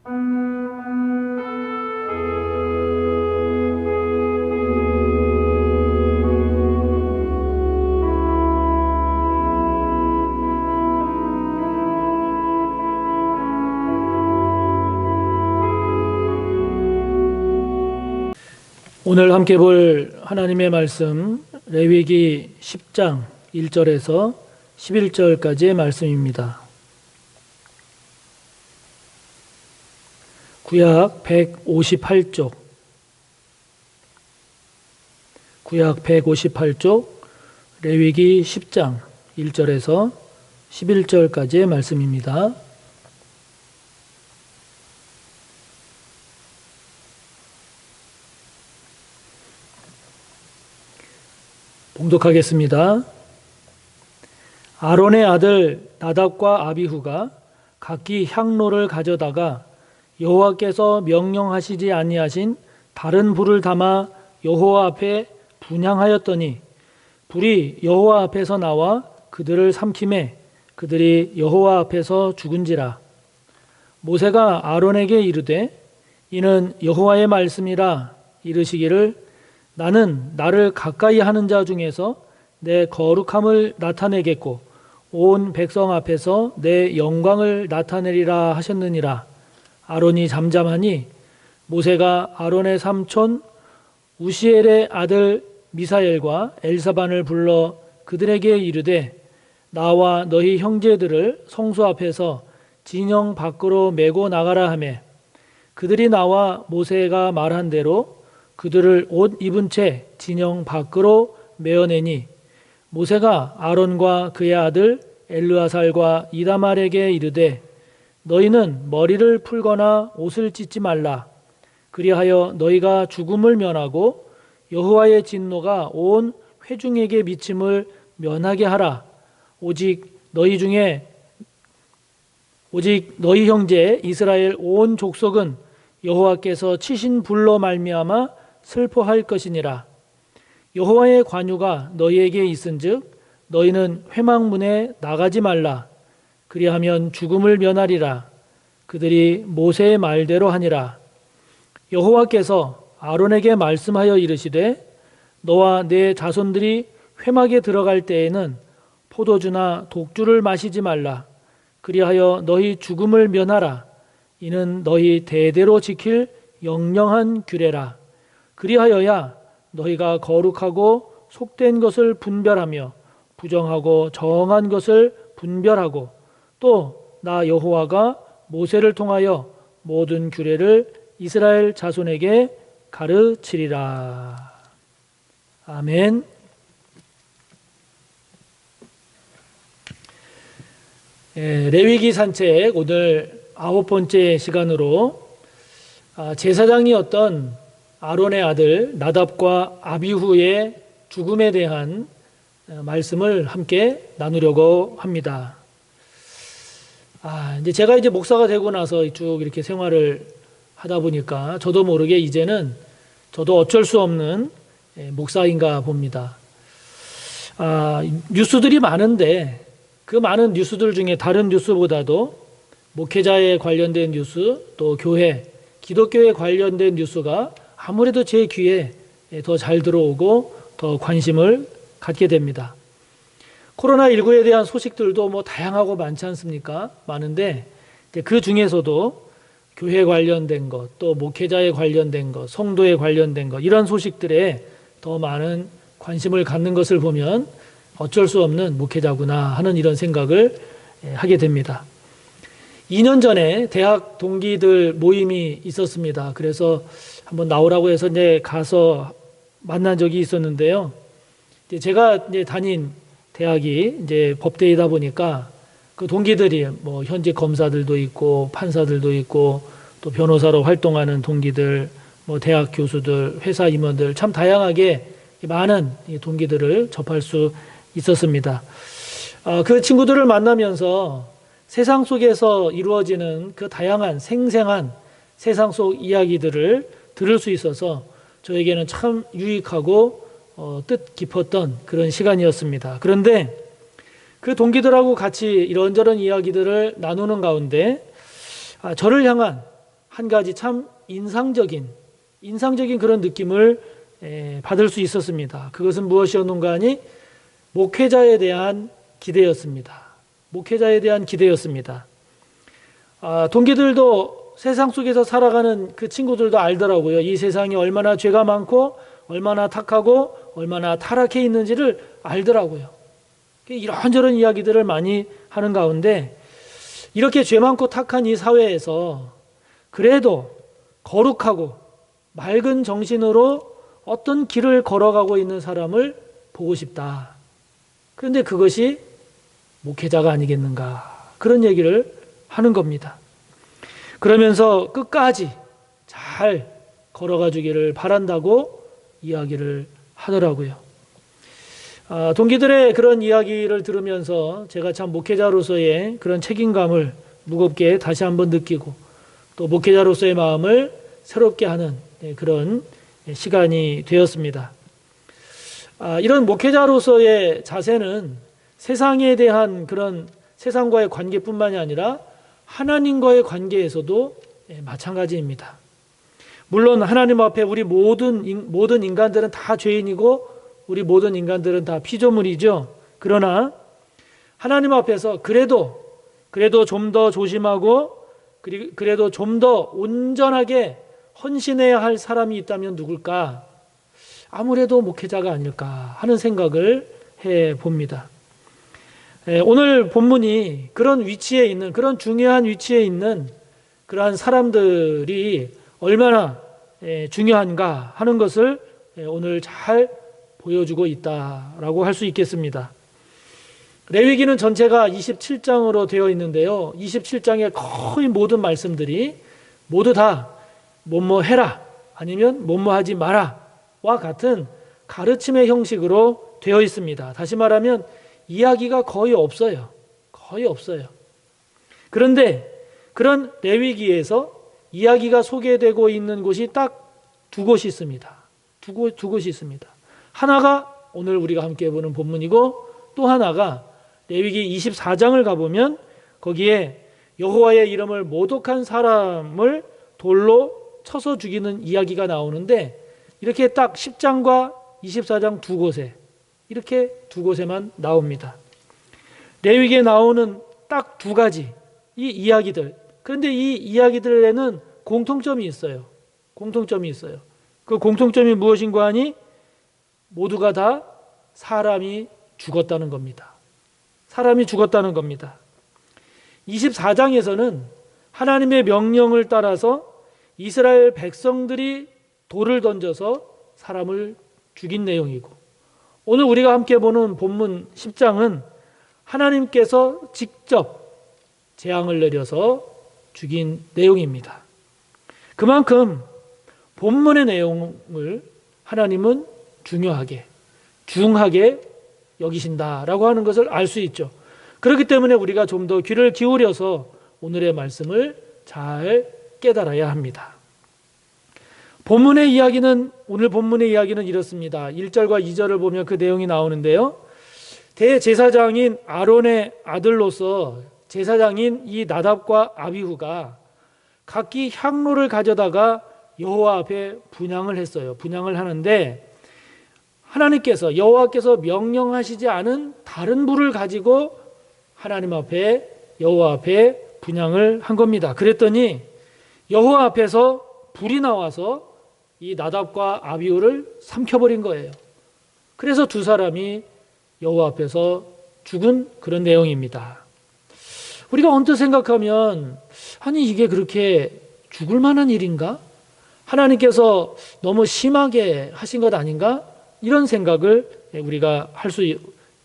오늘 함께 볼 하나님의 말씀 레위기 10장 1절에서 11절까지의 말씀입니다. 구약 158쪽 레위기 10장 1절에서 11절까지의 말씀입니다. 봉독하겠습니다. 아론의 아들 나답과 아비후가 각기 향로를 가져다가 여호와께서 명령하시지 아니하신 다른 불을 담아 여호와 앞에 분향하였더니 불이 여호와 앞에서 나와 그들을 삼키매 그들이 여호와 앞에서 죽은지라. 모세가 아론에게 이르되 이는 여호와의 말씀이라 이르시기를 나는 나를 가까이 하는 자 중에서 내 거룩함을 나타내겠고 온 백성 앞에서 내 영광을 나타내리라 하셨느니라. 아론이 잠잠하니 모세가 아론의 삼촌 우시엘의 아들 미사엘과 엘사반을 불러 그들에게 이르되 나와 너희 형제들을 성소 앞에서 진영 밖으로 메고 나가라 하매 그들이 나와 모세가 말한 대로 그들을 옷 입은 채 진영 밖으로 메어내니 모세가 아론과 그의 아들 엘르아살과 이다말에게 이르되 너희는 머리를 풀거나 옷을 찢지 말라. 그리하여 너희가 죽음을 면하고 여호와의 진노가 온 회중에게 미침을 면하게 하라. 오직 너희 형제 이스라엘 온 족속은 여호와께서 치신 불로 말미암아 슬퍼할 것이니라. 여호와의 관유가 너희에게 있은즉 너희는 회막문에 나가지 말라. 그리하면 죽음을 면하리라. 그들이 모세의 말대로 하니라. 여호와께서 아론에게 말씀하여 이르시되 너와 내 자손들이 회막에 들어갈 때에는 포도주나 독주를 마시지 말라. 그리하여 너희 죽음을 면하라. 이는 너희 대대로 지킬 영영한 규례라. 그리하여야 너희가 거룩하고 속된 것을 분별하며 부정하고 정한 것을 분별하고 또 나 여호와가 모세를 통하여 모든 규례를 이스라엘 자손에게 가르치리라. 아멘. 레위기 산책 오늘 9번째 시간으로 제사장이었던 아론의 아들 나답과 아비후의 죽음에 대한 말씀을 함께 나누려고 합니다. 이제 제가 목사가 되고 나서 쭉 이렇게 생활을 하다 보니까 저도 모르게 이제는 저도 어쩔 수 없는 목사인가 봅니다. 뉴스들이 많은데 그 많은 뉴스들 중에 다른 뉴스보다도 목회자에 관련된 뉴스, 또 교회, 기독교에 관련된 뉴스가 아무래도 제 귀에 더 잘 들어오고 더 관심을 갖게 됩니다. 코로나19에 대한 소식들도 다양하고 많지 않습니까? 많은데 그 중에서도 교회 관련된 것, 또 목회자에 관련된 것, 성도에 관련된 것 이런 소식들에 더 많은 관심을 갖는 것을 보면 어쩔 수 없는 목회자구나 하는 이런 생각을 하게 됩니다. 2년 전에 대학 동기들 모임이 있었습니다. 그래서 한번 나오라고 해서 가서 만난 적이 있었는데요. 제가 다닌 대학이 법대이다 보니까 그 동기들이 현직 검사들도 있고 판사들도 있고 또 변호사로 활동하는 동기들, 대학 교수들, 회사 임원들 참 다양하게 많은 동기들을 접할 수 있었습니다. 그 친구들을 만나면서 세상 속에서 이루어지는 그 다양한 생생한 세상 속 이야기들을 들을 수 있어서 저에게는 참 유익하고 뜻 깊었던 그런 시간이었습니다. 그런데 그 동기들하고 같이 이런저런 이야기들을 나누는 가운데 저를 향한 한 가지 참 인상적인 그런 느낌을 받을 수 있었습니다. 그것은 무엇이었는가 하니 목회자에 대한 기대였습니다. 목회자에 대한 기대였습니다. 동기들도 세상 속에서 살아가는 그 친구들도 알더라고요. 이 세상이 얼마나 죄가 많고 얼마나 탁하고 얼마나 타락해 있는지를 알더라고요. 이런저런 이야기들을 많이 하는 가운데 이렇게 죄 많고 탁한 이 사회에서 그래도 거룩하고 맑은 정신으로 어떤 길을 걸어가고 있는 사람을 보고 싶다. 그런데 그것이 목회자가 아니겠는가. 그런 얘기를 하는 겁니다. 그러면서 끝까지 잘 걸어가 주기를 바란다고 이야기를 하더라고요. 동기들의 그런 이야기를 들으면서 제가 참 목회자로서의 그런 책임감을 무겁게 다시 한번 느끼고 또 목회자로서의 마음을 새롭게 하는 그런 시간이 되었습니다. 이런 목회자로서의 자세는 세상에 대한 그런 세상과의 관계뿐만이 아니라 하나님과의 관계에서도 마찬가지입니다. 물론 하나님 앞에 우리 모든 인간들은 다 죄인이고 우리 모든 인간들은 다 피조물이죠. 그러나 하나님 앞에서 그래도 좀 더 조심하고 그래도 좀 더 온전하게 헌신해야 할 사람이 있다면 누굴까? 아무래도 목회자가 아닐까 하는 생각을 해봅니다. 오늘 본문이 그런 위치에 있는, 그런 중요한 위치에 있는 그러한 사람들이 얼마나 중요한가 하는 것을 오늘 잘 보여주고 있다라고 할 수 있겠습니다. 레위기는 전체가 27장으로 되어 있는데요. 27장의 거의 모든 말씀들이 모두 다 뭐뭐 해라 아니면 뭐뭐 하지 마라 와 같은 가르침의 형식으로 되어 있습니다. 다시 말하면 이야기가 거의 없어요. 그런데 그런 레위기에서 이야기가 소개되고 있는 곳이 딱 두 곳이 있습니다. 두 곳이 있습니다. 하나가 오늘 우리가 함께 보는 본문이고 또 하나가 레위기 24장을 가보면 거기에 여호와의 이름을 모독한 사람을 돌로 쳐서 죽이는 이야기가 나오는데 이렇게 딱 10장과 24장 두 곳에 이렇게 두 곳에만 나옵니다. 레위기에 나오는 딱 두 가지 이 이야기들. 그런데 이 이야기들에는 공통점이 있어요. 그 공통점이 무엇인가 하니 모두가 다 사람이 죽었다는 겁니다. 24장에서는 하나님의 명령을 따라서 이스라엘 백성들이 돌을 던져서 사람을 죽인 내용이고 오늘 우리가 함께 보는 본문 10장은 하나님께서 직접 재앙을 내려서 죽인 내용입니다. 그만큼 본문의 내용을 하나님은 중하게 여기신다라고 하는 것을 알 수 있죠. 그렇기 때문에 우리가 좀 더 귀를 기울여서 오늘의 말씀을 잘 깨달아야 합니다. 오늘 본문의 이야기는 이렇습니다. 1절과 2절을 보면 그 내용이 나오는데요. 대제사장인 아론의 아들로서 제사장인 이 나답과 아비후가 각기 향로를 가져다가 여호와 앞에 분향을 했어요. 분향을 하는데 여호와께서 명령하시지 않은 다른 불을 가지고 하나님 앞에 여호와 앞에 분향을 한 겁니다. 그랬더니 여호와 앞에서 불이 나와서 이 나답과 아비후를 삼켜버린 거예요. 그래서 두 사람이 여호와 앞에서 죽은 그런 내용입니다. 우리가 언뜻 생각하면 아니 이게 그렇게 죽을 만한 일인가? 하나님께서 너무 심하게 하신 것 아닌가? 이런 생각을 우리가 할 수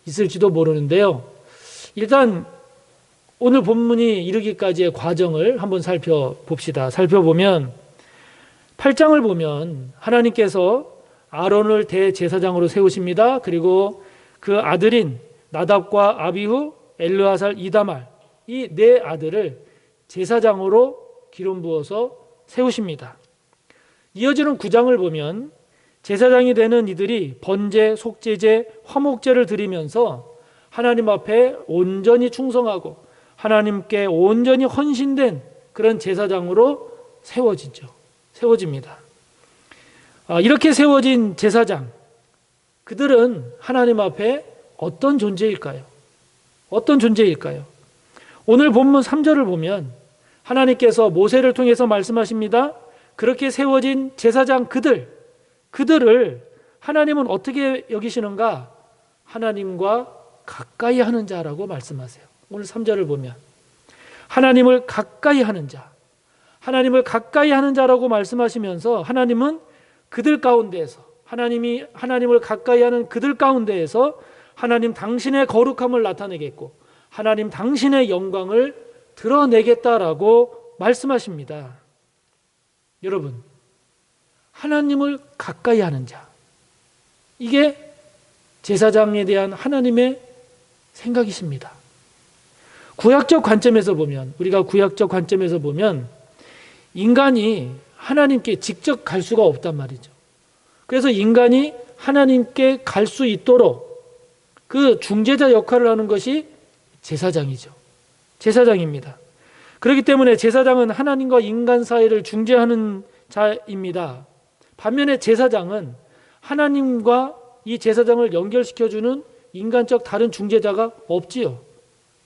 있을지도 모르는데요. 일단 오늘 본문이 이르기까지의 과정을 한번 살펴봅시다. 살펴보면 8장을 보면 하나님께서 아론을 대제사장으로 세우십니다. 그리고 그 아들인 나답과 아비후, 엘르아살, 이다말 이 네 아들을 제사장으로 기름 부어서 세우십니다. 이어지는 9장을 보면 제사장이 되는 이들이 번제, 속죄제, 화목제를 드리면서 하나님 앞에 온전히 충성하고 하나님께 온전히 헌신된 그런 제사장으로 세워집니다. 이렇게 세워진 제사장, 그들은 하나님 앞에 어떤 존재일까요? 오늘 본문 3절을 보면 하나님께서 모세를 통해서 말씀하십니다. 그렇게 세워진 제사장 그들을 하나님은 어떻게 여기시는가? 하나님과 가까이 하는 자라고 말씀하세요. 오늘 3절을 보면 하나님을 가까이 하는 자라고 말씀하시면서 하나님은 그들 가운데에서 하나님을 가까이 하는 그들 가운데에서 하나님 당신의 거룩함을 나타내겠고 하나님 당신의 영광을 드러내겠다라고 말씀하십니다. 여러분, 하나님을 가까이 하는 자, 이게 제사장에 대한 하나님의 생각이십니다. 우리가 구약적 관점에서 보면 인간이 하나님께 직접 갈 수가 없단 말이죠. 그래서 인간이 하나님께 갈 수 있도록 그 중재자 역할을 하는 것이 제사장입니다. 그렇기 때문에 제사장은 하나님과 인간 사이를 중재하는 자입니다. 반면에 제사장은 하나님과 이 제사장을 연결시켜주는 인간적 다른 중재자가 없지요.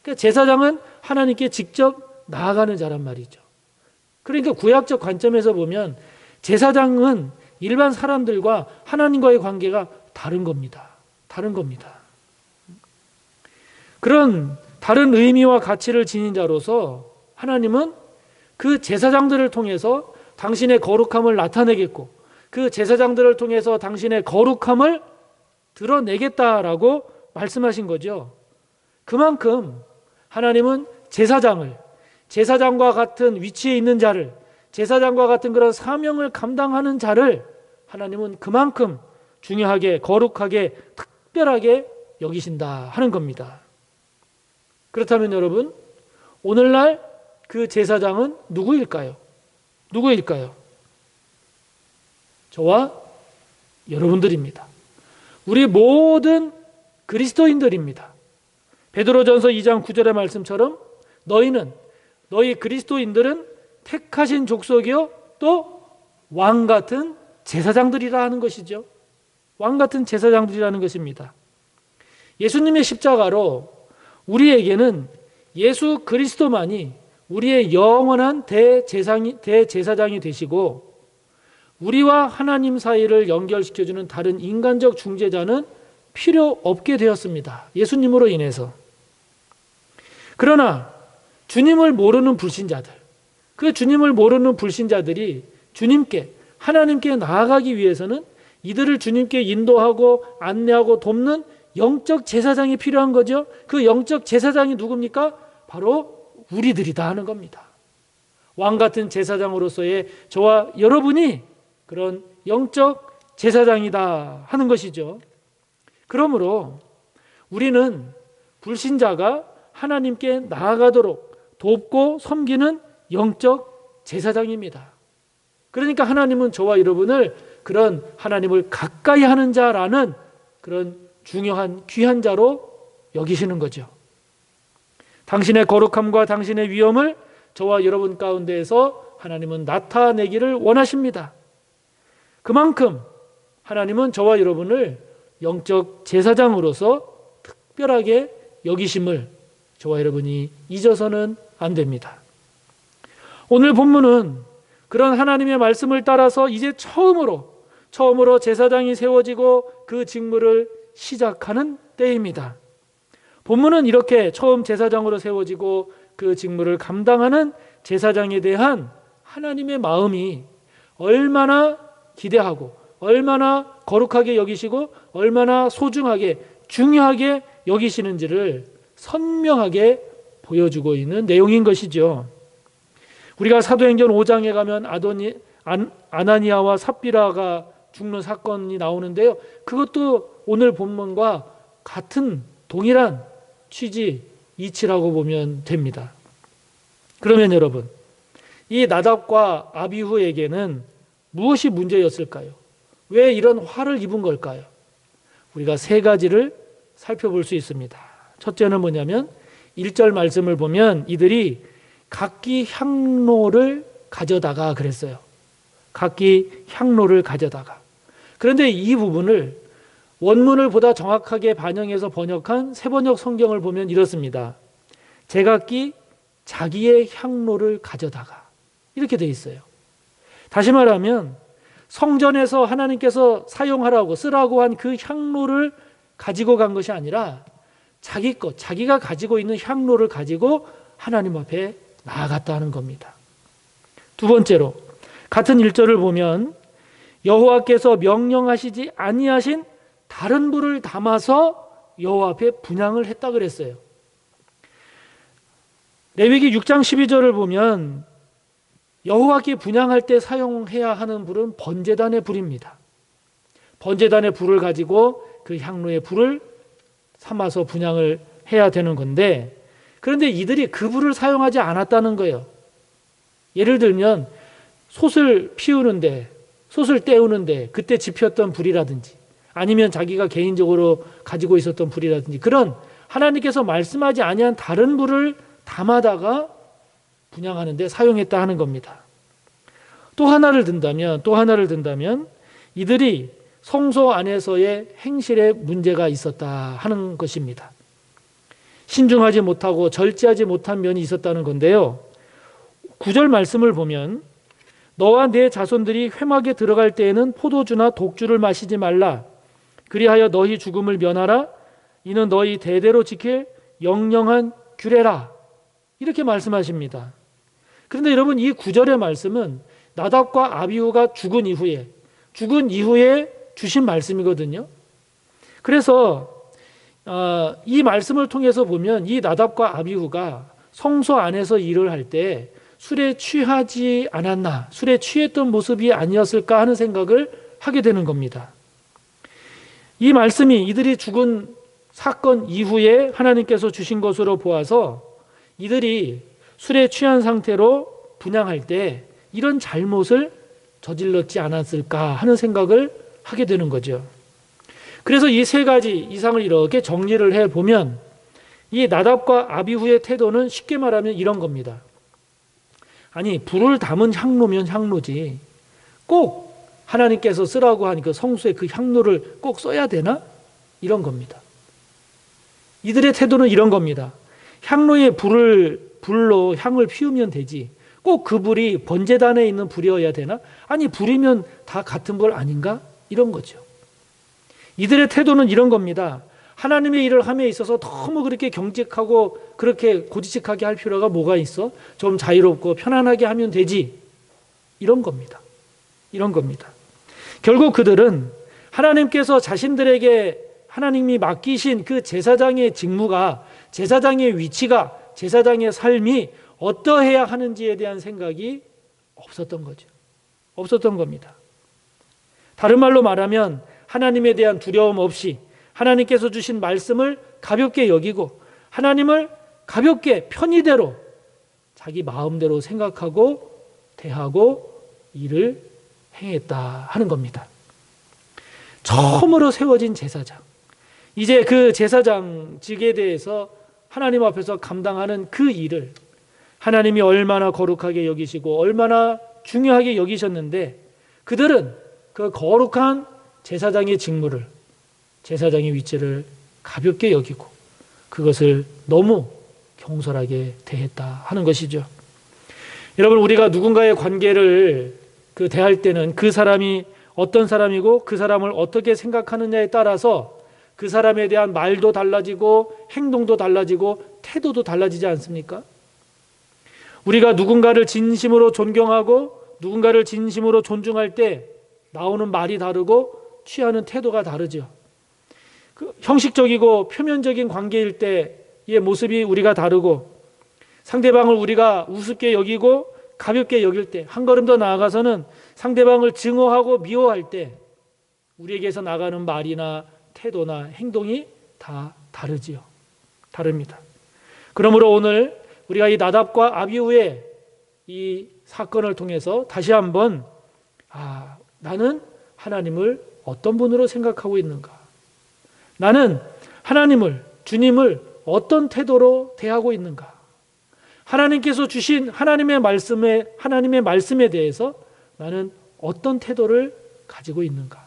그러니까 제사장은 하나님께 직접 나아가는 자란 말이죠. 그러니까 구약적 관점에서 보면 제사장은 일반 사람들과 하나님과의 관계가 다른 겁니다. 그런 다른 의미와 가치를 지닌 자로서 하나님은 그 제사장들을 통해서 당신의 거룩함을 나타내겠고 그 제사장들을 통해서 당신의 거룩함을 드러내겠다라고 말씀하신 거죠. 그만큼 하나님은 제사장과 같은 위치에 있는 자를, 제사장과 같은 그런 사명을 감당하는 자를 하나님은 그만큼 중요하게, 거룩하게, 특별하게 여기신다 하는 겁니다. 그렇다면 여러분, 오늘날 그 제사장은 누구일까요? 저와 여러분들입니다. 우리 모든 그리스도인들입니다. 베드로전서 2장 9절의 말씀처럼 너희 그리스도인들은 택하신 족속이요 또 왕같은 제사장들이라 하는 것이죠. 왕같은 제사장들이라는 것입니다. 예수님의 십자가로 우리에게는 예수 그리스도만이 우리의 영원한 대제사장이 되시고 우리와 하나님 사이를 연결시켜주는 다른 인간적 중재자는 필요 없게 되었습니다. 예수님으로 인해서. 그러나 주님을 모르는 불신자들, 그 주님을 모르는 불신자들이 하나님께 나아가기 위해서는 이들을 주님께 인도하고 안내하고 돕는 영적 제사장이 필요한 거죠. 그 영적 제사장이 누굽니까? 바로 우리들이다 하는 겁니다. 왕 같은 제사장으로서의 저와 여러분이 그런 영적 제사장이다 하는 것이죠. 그러므로 우리는 불신자가 하나님께 나아가도록 돕고 섬기는 영적 제사장입니다. 그러니까 하나님은 저와 여러분을 그런 하나님을 가까이 하는 자라는 그런 중요한 귀한 자로 여기시는 거죠. 당신의 거룩함과 당신의 위엄을 저와 여러분 가운데에서 하나님은 나타내기를 원하십니다. 그만큼 하나님은 저와 여러분을 영적 제사장으로서 특별하게 여기심을 저와 여러분이 잊어서는 안 됩니다. 오늘 본문은 그런 하나님의 말씀을 따라서 이제 처음으로 제사장이 세워지고 그 직무를 시작하는 때입니다. 본문은 이렇게 처음 제사장으로 세워지고 그 직무를 감당하는 제사장에 대한 하나님의 마음이 얼마나 기대하고 얼마나 거룩하게 여기시고 얼마나 소중하게 중요하게 여기시는지를 선명하게 보여주고 있는 내용인 것이죠. 우리가 사도행전 5장에 가면 아나니아와 삽비라가 죽는 사건이 나오는데요. 그것도 오늘 본문과 같은 동일한 취지, 이치라고 보면 됩니다. 그러면 여러분, 이 나답과 아비후에게는 무엇이 문제였을까요? 왜 이런 화를 입은 걸까요? 우리가 세 가지를 살펴볼 수 있습니다. 첫째는 뭐냐면 1절 말씀을 보면 이들이 각기 향로를 가져다가 그랬어요. 각기 향로를 가져다가. 그런데 이 부분을 원문을 보다 정확하게 반영해서 번역한 새번역 성경을 보면 이렇습니다. 제각기 자기의 향로를 가져다가. 이렇게 되어 있어요. 다시 말하면 성전에서 하나님께서 사용하라고 쓰라고 한 그 향로를 가지고 간 것이 아니라 자기 것, 자기가 가지고 있는 향로를 가지고 하나님 앞에 나아갔다는 겁니다. 두 번째로 같은 1절을 보면 여호와께서 명령하시지 아니하신 다른 불을 담아서 여호와 앞에 분향을 했다 그랬어요. 레위기 6장 12절을 보면 여호와께 분향할 때 사용해야 하는 불은 번제단의 불입니다. 번제단의 불을 가지고 그 향로의 불을 삼아서 분향을 해야 되는 건데, 그런데 이들이 그 불을 사용하지 않았다는 거예요. 예를 들면 솥을 피우는데, 솥을 때우는데 그때 지폈던 불이라든지, 아니면 자기가 개인적으로 가지고 있었던 불이라든지, 그런 하나님께서 말씀하지 아니한 다른 불을 담아다가 분향하는 데 사용했다 하는 겁니다. 또 하나를 든다면 이들이 성소 안에서의 행실에 문제가 있었다 하는 것입니다. 신중하지 못하고 절제하지 못한 면이 있었다는 건데요. 9절 말씀을 보면 너와 내 자손들이 회막에 들어갈 때에는 포도주나 독주를 마시지 말라. 그리하여 너희 죽음을 면하라. 이는 너희 대대로 지킬 영영한 규례라. 이렇게 말씀하십니다. 그런데 여러분, 이 9절의 말씀은 나답과 아비후가 죽은 이후에 주신 말씀이거든요. 그래서 이 말씀을 통해서 보면 이 나답과 아비후가 성소 안에서 일을 할 때 술에 취하지 않았나, 술에 취했던 모습이 아니었을까 하는 생각을 하게 되는 겁니다. 이 말씀이 이들이 죽은 사건 이후에 하나님께서 주신 것으로 보아서 이들이 술에 취한 상태로 분향할 때 이런 잘못을 저질렀지 않았을까 하는 생각을 하게 되는 거죠. 그래서 이 세 가지 이상을 이렇게 정리를 해보면 이 나답과 아비후의 태도는 쉽게 말하면 이런 겁니다. 아니, 불을 담은 향로면 향로지 꼭 하나님께서 쓰라고 하니까 성수에 그 향로를 꼭 써야 되나? 이런 겁니다. 이들의 태도는 이런 겁니다. 향로에 불로 향을 피우면 되지 꼭 그 불이 번제단에 있는 불이어야 되나? 아니, 불이면 다 같은 불 아닌가? 이런 거죠. 이들의 태도는 이런 겁니다. 하나님의 일을 함에 있어서 너무 그렇게 경직하고 그렇게 고지식하게 할 필요가 뭐가 있어? 좀 자유롭고 편안하게 하면 되지. 이런 겁니다. 결국 그들은 하나님께서 자신들에게 하나님이 맡기신 그 제사장의 직무가, 제사장의 위치가, 제사장의 삶이 어떠해야 하는지에 대한 생각이 없었던 거죠. 없었던 겁니다. 다른 말로 말하면 하나님에 대한 두려움 없이 하나님께서 주신 말씀을 가볍게 여기고 하나님을 가볍게 편의대로 자기 마음대로 생각하고 대하고 일을 행했다 하는 겁니다. 처음으로 세워진 제사장, 이제 그 제사장직에 대해서 하나님 앞에서 감당하는 그 일을 하나님이 얼마나 거룩하게 여기시고 얼마나 중요하게 여기셨는데 그들은 그 거룩한 제사장의 직무를, 제사장의 위치를 가볍게 여기고 그것을 너무 경솔하게 대했다 하는 것이죠. 여러분, 우리가 누군가의 관계를 대할 때는 그 사람이 어떤 사람이고 그 사람을 어떻게 생각하느냐에 따라서 그 사람에 대한 말도 달라지고 행동도 달라지고 태도도 달라지지 않습니까? 우리가 누군가를 진심으로 존경하고 누군가를 진심으로 존중할 때 나오는 말이 다르고 취하는 태도가 다르죠. 그 형식적이고 표면적인 관계일 때의 모습이 우리가 다르고 상대방을 우리가 우습게 여기고 가볍게 여길 때, 한 걸음 더 나아가서는 상대방을 증오하고 미워할 때 우리에게서 나가는 말이나 태도나 행동이 다 다르지요. 다릅니다. 그러므로 오늘 우리가 이 나답과 아비후의 이 사건을 통해서 다시 한번 나는 하나님을 어떤 분으로 생각하고 있는가? 나는 하나님을, 주님을 어떤 태도로 대하고 있는가? 하나님께서 주신 하나님의 말씀에 대해서 나는 어떤 태도를 가지고 있는가?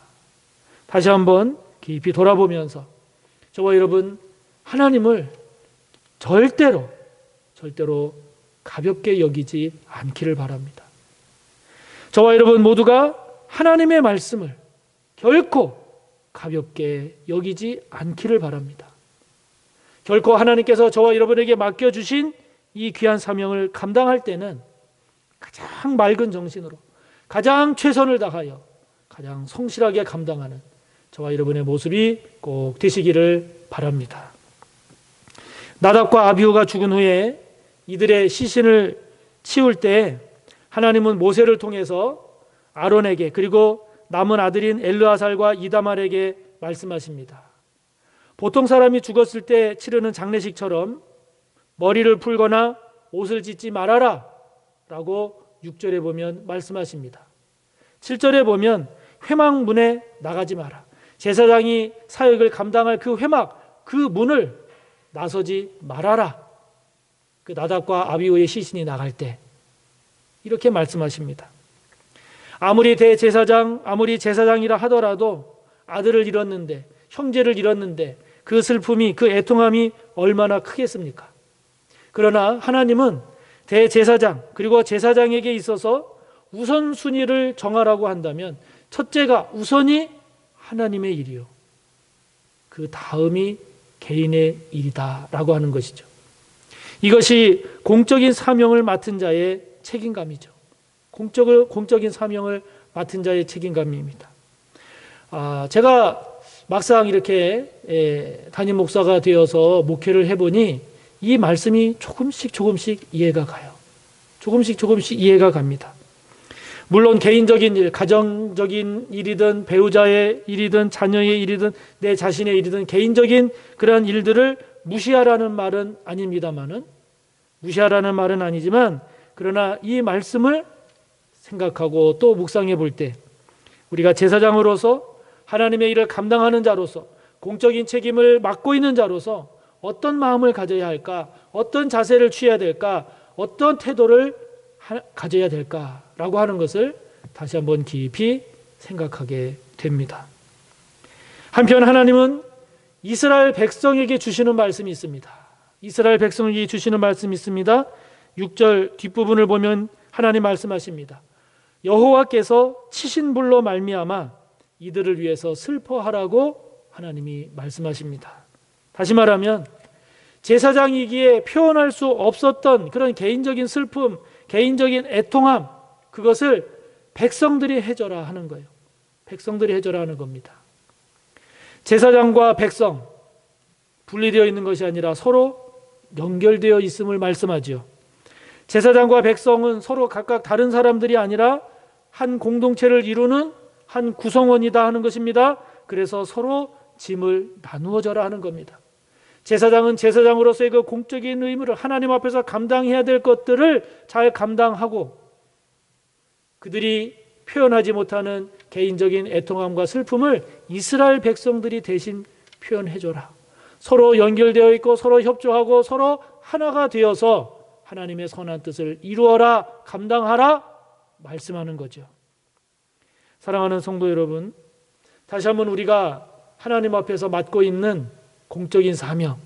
다시 한번 깊이 돌아보면서 저와 여러분, 하나님을 절대로 가볍게 여기지 않기를 바랍니다. 저와 여러분 모두가 하나님의 말씀을 결코 가볍게 여기지 않기를 바랍니다. 결코 하나님께서 저와 여러분에게 맡겨주신 이 귀한 사명을 감당할 때는 가장 맑은 정신으로, 가장 최선을 다하여, 가장 성실하게 감당하는 저와 여러분의 모습이 꼭 되시기를 바랍니다. 나답과 아비후가 죽은 후에 이들의 시신을 치울 때 하나님은 모세를 통해서 아론에게, 그리고 남은 아들인 엘르아살과 이다말에게 말씀하십니다. 보통 사람이 죽었을 때 치르는 장례식처럼 머리를 풀거나 옷을 찢지 말아라 라고 6절에 보면 말씀하십니다. 7절에 보면 회막문에 나가지 마라. 제사장이 사역을 감당할 그 회막, 그 문을 나서지 말아라. 그 나답과 아비후의 시신이 나갈 때 이렇게 말씀하십니다. 아무리 제사장이라 하더라도 아들을 잃었는데, 형제를 잃었는데 그 슬픔이, 그 애통함이 얼마나 크겠습니까? 그러나 하나님은 대제사장, 그리고 제사장에게 있어서 우선순위를 정하라고 한다면 첫째가 우선이 하나님의 일이요, 그 다음이 개인의 일이다라고 하는 것이죠. 이것이 공적인 사명을 맡은 자의 책임감이죠. 공적인 사명을 맡은 자의 책임감입니다. 제가 막상 이렇게 담임 목사가 되어서 목회를 해보니 이 말씀이 조금씩 이해가 가요. 조금씩 이해가 갑니다. 물론 개인적인 일, 가정적인 일이든 배우자의 일이든 자녀의 일이든 내 자신의 일이든 개인적인 그런 일들을 무시하라는 말은 아닙니다만은, 무시하라는 말은 아니지만, 그러나 이 말씀을 생각하고 또 묵상해 볼 때 우리가 제사장으로서 하나님의 일을 감당하는 자로서 공적인 책임을 맡고 있는 자로서 어떤 마음을 가져야 할까, 어떤 자세를 취해야 될까, 어떤 태도를 가져야 될까라고 하는 것을 다시 한번 깊이 생각하게 됩니다. 한편 하나님은 이스라엘 백성에게 주시는 말씀이 있습니다. 이스라엘 백성에게 주시는 말씀이 있습니다. 6절 뒷부분을 보면 하나님 말씀하십니다. 여호와께서 치신 불로 말미암아 이들을 위해서 슬퍼하라고 하나님이 말씀하십니다. 다시 말하면 제사장이기에 표현할 수 없었던 그런 개인적인 슬픔, 개인적인 애통함, 그것을 백성들이 해줘라 하는 거예요. 백성들이 해줘라 하는 겁니다. 제사장과 백성 분리되어 있는 것이 아니라 서로 연결되어 있음을 말씀하죠. 제사장과 백성은 서로 각각 다른 사람들이 아니라 한 공동체를 이루는 한 구성원이다 하는 것입니다. 그래서 서로 짐을 나누어 져라 하는 겁니다. 제사장은 제사장으로서의 그 공적인 의무를, 하나님 앞에서 감당해야 될 것들을 잘 감당하고, 그들이 표현하지 못하는 개인적인 애통함과 슬픔을 이스라엘 백성들이 대신 표현해줘라. 서로 연결되어 있고 서로 협조하고 서로 하나가 되어서 하나님의 선한 뜻을 이루어라, 감당하라 말씀하는 거죠. 사랑하는 성도 여러분, 다시 한번 우리가 하나님 앞에서 맡고 있는 공적인 사명,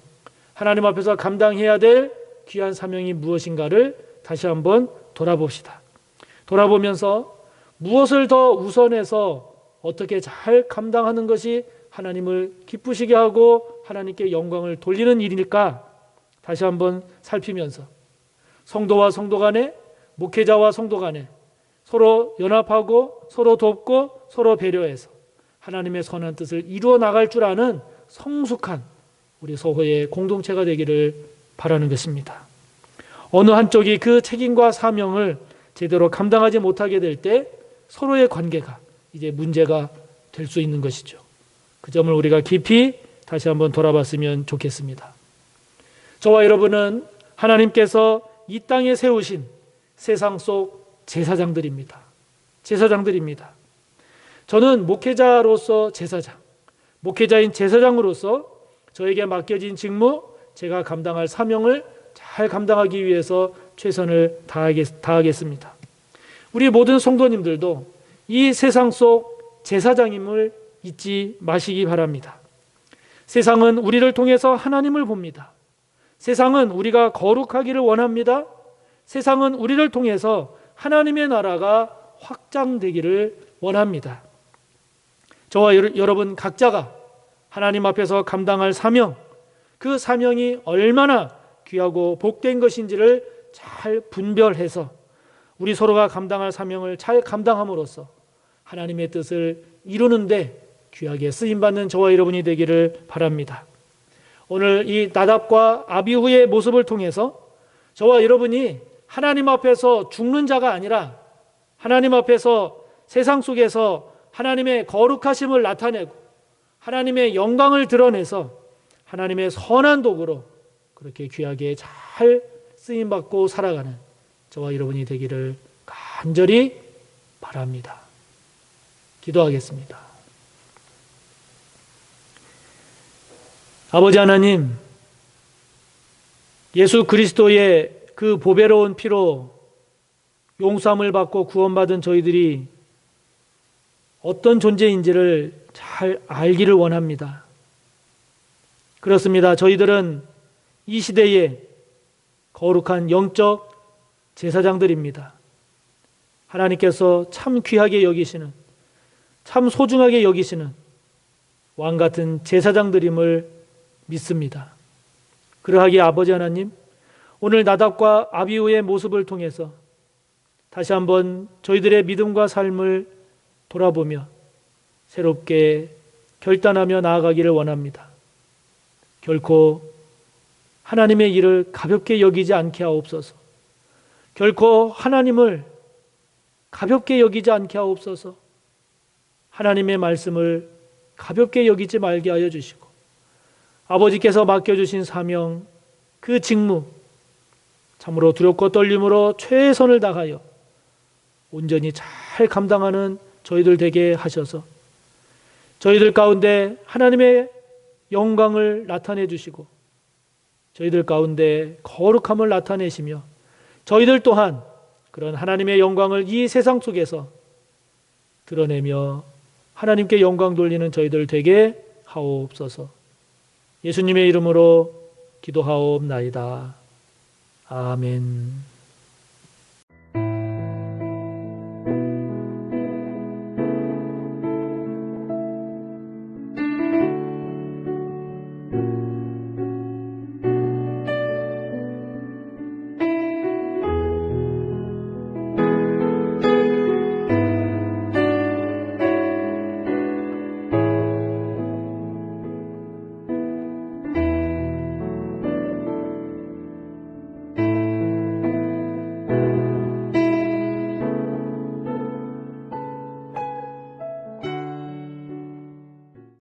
하나님 앞에서 감당해야 될 귀한 사명이 무엇인가를 다시 한번 돌아봅시다. 돌아보면서 무엇을 더 우선해서 어떻게 잘 감당하는 것이 하나님을 기쁘시게 하고 하나님께 영광을 돌리는 일일까 다시 한번 살피면서 성도와 성도 간에, 목회자와 성도 간에 서로 연합하고 서로 돕고 서로 배려해서 하나님의 선한 뜻을 이루어 나갈 줄 아는 성숙한 우리 소호의 공동체가 되기를 바라는 것입니다. 어느 한쪽이 그 책임과 사명을 제대로 감당하지 못하게 될 때 서로의 관계가 이제 문제가 될 수 있는 것이죠. 그 점을 우리가 깊이 다시 한번 돌아봤으면 좋겠습니다. 저와 여러분은 하나님께서 이 땅에 세우신 세상 속 제사장들입니다. 제사장들입니다. 저는 목회자로서 제사장, 목회자인 제사장으로서 저에게 맡겨진 직무, 제가 감당할 사명을 잘 감당하기 위해서 최선을 다하겠습니다. 우리 모든 성도님들도 이 세상 속 제사장임을 잊지 마시기 바랍니다. 세상은 우리를 통해서 하나님을 봅니다. 세상은 우리가 거룩하기를 원합니다. 세상은 우리를 통해서 하나님의 나라가 확장되기를 원합니다. 저와 여러분 각자가 하나님 앞에서 감당할 사명, 그 사명이 얼마나 귀하고 복된 것인지를 잘 분별해서 우리 서로가 감당할 사명을 잘 감당함으로써 하나님의 뜻을 이루는데 귀하게 쓰임받는 저와 여러분이 되기를 바랍니다. 오늘 이 나답과 아비후의 모습을 통해서 저와 여러분이 하나님 앞에서 죽는 자가 아니라 하나님 앞에서 세상 속에서 하나님의 거룩하심을 나타내고 하나님의 영광을 드러내서 하나님의 선한 도구로 그렇게 귀하게 잘 쓰임받고 살아가는 저와 여러분이 되기를 간절히 바랍니다. 기도하겠습니다. 아버지 하나님, 예수 그리스도의 그 보배로운 피로 용서함을 받고 구원받은 저희들이 어떤 존재인지를 잘 알기를 원합니다. 그렇습니다. 저희들은 이 시대에 거룩한 영적 제사장들입니다. 하나님께서 참 귀하게 여기시는, 참 소중하게 여기시는 왕 같은 제사장들임을 믿습니다. 그러하기에 아버지 하나님, 오늘 나답과 아비후의 모습을 통해서 다시 한번 저희들의 믿음과 삶을 돌아보며 새롭게 결단하며 나아가기를 원합니다. 결코 하나님의 일을 가볍게 여기지 않게 하옵소서. 결코 하나님을 가볍게 여기지 않게 하옵소서. 하나님의 말씀을 가볍게 여기지 말게 하여 주시고 아버지께서 맡겨주신 사명, 그 직무 참으로 두렵고 떨림으로 최선을 다하여 온전히 잘 감당하는 저희들 되게 하셔서 저희들 가운데 하나님의 영광을 나타내 주시고 저희들 가운데 거룩함을 나타내시며 저희들 또한 그런 하나님의 영광을 이 세상 속에서 드러내며 하나님께 영광 돌리는 저희들 되게 하옵소서. 예수님의 이름으로 기도하옵나이다. 아멘.